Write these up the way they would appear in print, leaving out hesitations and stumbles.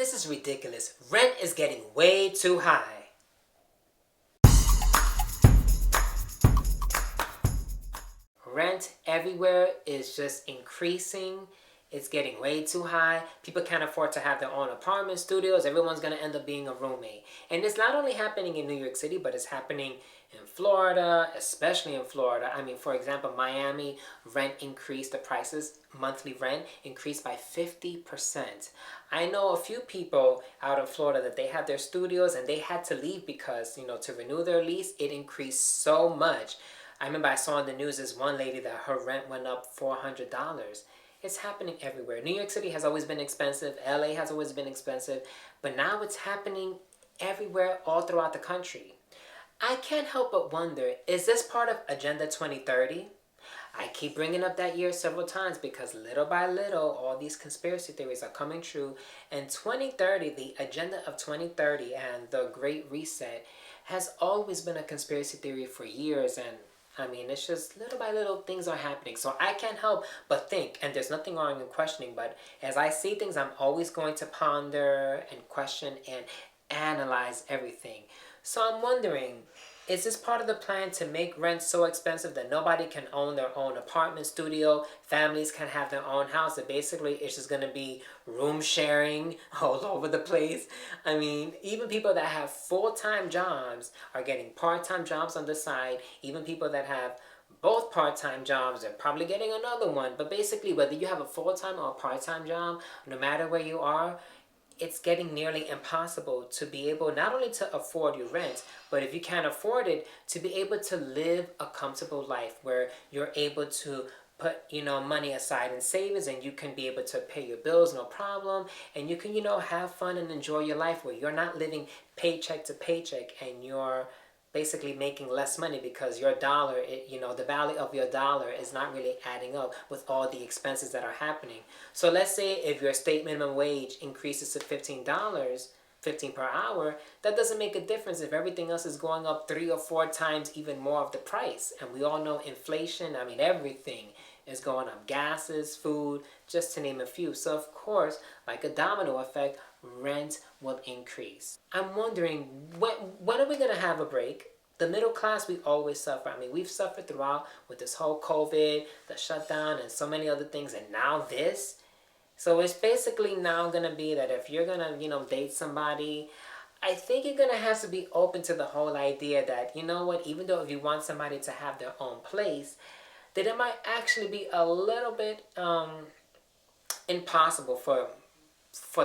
This is ridiculous. Rent is getting way too high. Rent everywhere is just increasing. It's getting way too high. People can't afford to have their own apartment studios. Everyone's going to end up being a roommate. And it's not only happening in New York City, but it's happening in Florida, especially in Florida. I mean, for example, Miami, rent increased, the prices, monthly rent increased by 50%. I know a few people out in Florida that they had their studios and they had to leave because, to renew their lease, it increased so much. I remember I saw in the news this one lady that her rent went up $400. It's happening everywhere. New York City has always been expensive. LA has always been expensive. But now it's happening everywhere, all throughout the country. I can't help but wonder, is this part of Agenda 2030? I keep bringing up that year several times because little by little, all these conspiracy theories are coming true. And 2030, the Agenda of 2030 and the Great Reset has always been a conspiracy theory for years. And I mean, it's just little by little things are happening. So I can't help but think, and there's nothing wrong in questioning, but as I see things, I'm always going to ponder and question and analyze everything. So I'm wondering, is this part of the plan to make rent so expensive that nobody can own their own apartment studio? Families can have their own house. That basically it's just going to be room sharing all over the place. I mean, even people that have full-time jobs are getting part-time jobs on the side. Even people that have both part-time jobs are probably getting another one. But basically, whether you have a full-time or a part-time job, no matter where you are, it's getting nearly impossible to be able not only to afford your rent, but if you can't afford it, to be able to live a comfortable life where you're able to put, money aside in savings and you can be able to pay your bills, no problem. And you can, have fun and enjoy your life where you're not living paycheck to paycheck and you're basically making less money because your dollar, the value of your dollar is not really adding up with all the expenses that are happening. So let's say if your state minimum wage increases to $15, 15 per hour, that doesn't make a difference if everything else is going up 3 or 4 times even more of the price. And we all know inflation, everything is going up. Gases, food, just to name a few. So of course, like a domino effect, rent will increase. I'm wondering, when are we going to have a break? The middle class, we always suffer. We've suffered throughout with this whole COVID, the shutdown, and so many other things, and now this. So it's basically now going to be that if you're going to, date somebody, I think you're going to have to be open to the whole idea that, even though if you want somebody to have their own place, that it might actually be a little bit impossible for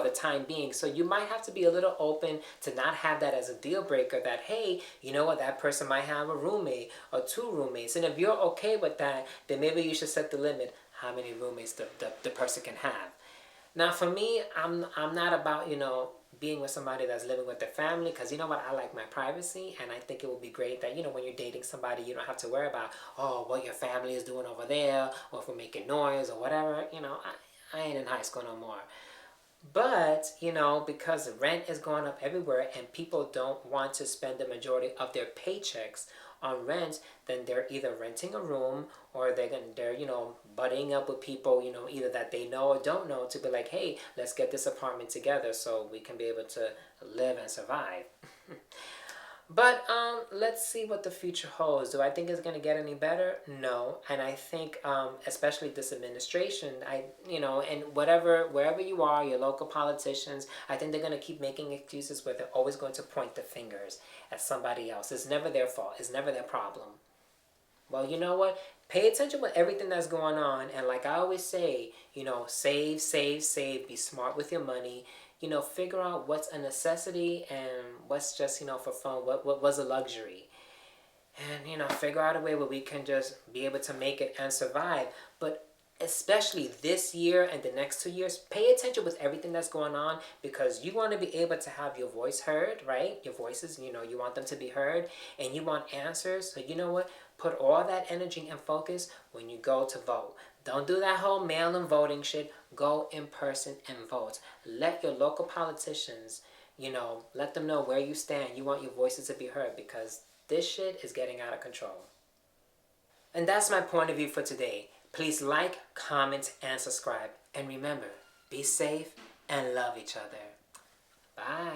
the time being. So you might have to be a little open to not have that as a deal breaker that, hey, that person might have a roommate or 2 roommates. And if you're okay with that, then maybe you should set the limit how many roommates the person can have. Now for me, I'm not about, being with somebody that's living with their family, because I like my privacy, and I think it would be great that, when you're dating somebody, you don't have to worry about, what your family is doing over there, or if we're making noise or whatever. I ain't in high school no more. But, because rent is going up everywhere and people don't want to spend the majority of their paychecks on rent, then they're either renting a room or they're buddying up with people, either that they know or don't know, to be like, hey, let's get this apartment together so we can be able to live and survive. But let's see what the future holds. Do I think it's going to get any better? No. And I think, especially this administration, and wherever you are, your local politicians, I think they're going to keep making excuses where they're always going to point the fingers at somebody else. It's never their fault. It's never their problem. Well, you know what? Pay attention with everything that's going on. And like I always say, save, save, save. Be smart with your money. Figure out what's a necessity and what's just, for fun, what was a luxury. And, figure out a way where we can just be able to make it and survive. But especially this year and the next 2 years, pay attention with everything that's going on, because you want to be able to have your voice heard, right? Your voices, you want them to be heard, and you want answers. So you know what? Put all that energy and focus when you go to vote. Don't do that whole mail-in voting shit. Go in person and vote. Let your local politicians, let them know where you stand. You want your voices to be heard, because this shit is getting out of control. And that's my point of view for today. Please like, comment, and subscribe. And remember, be safe and love each other. Bye.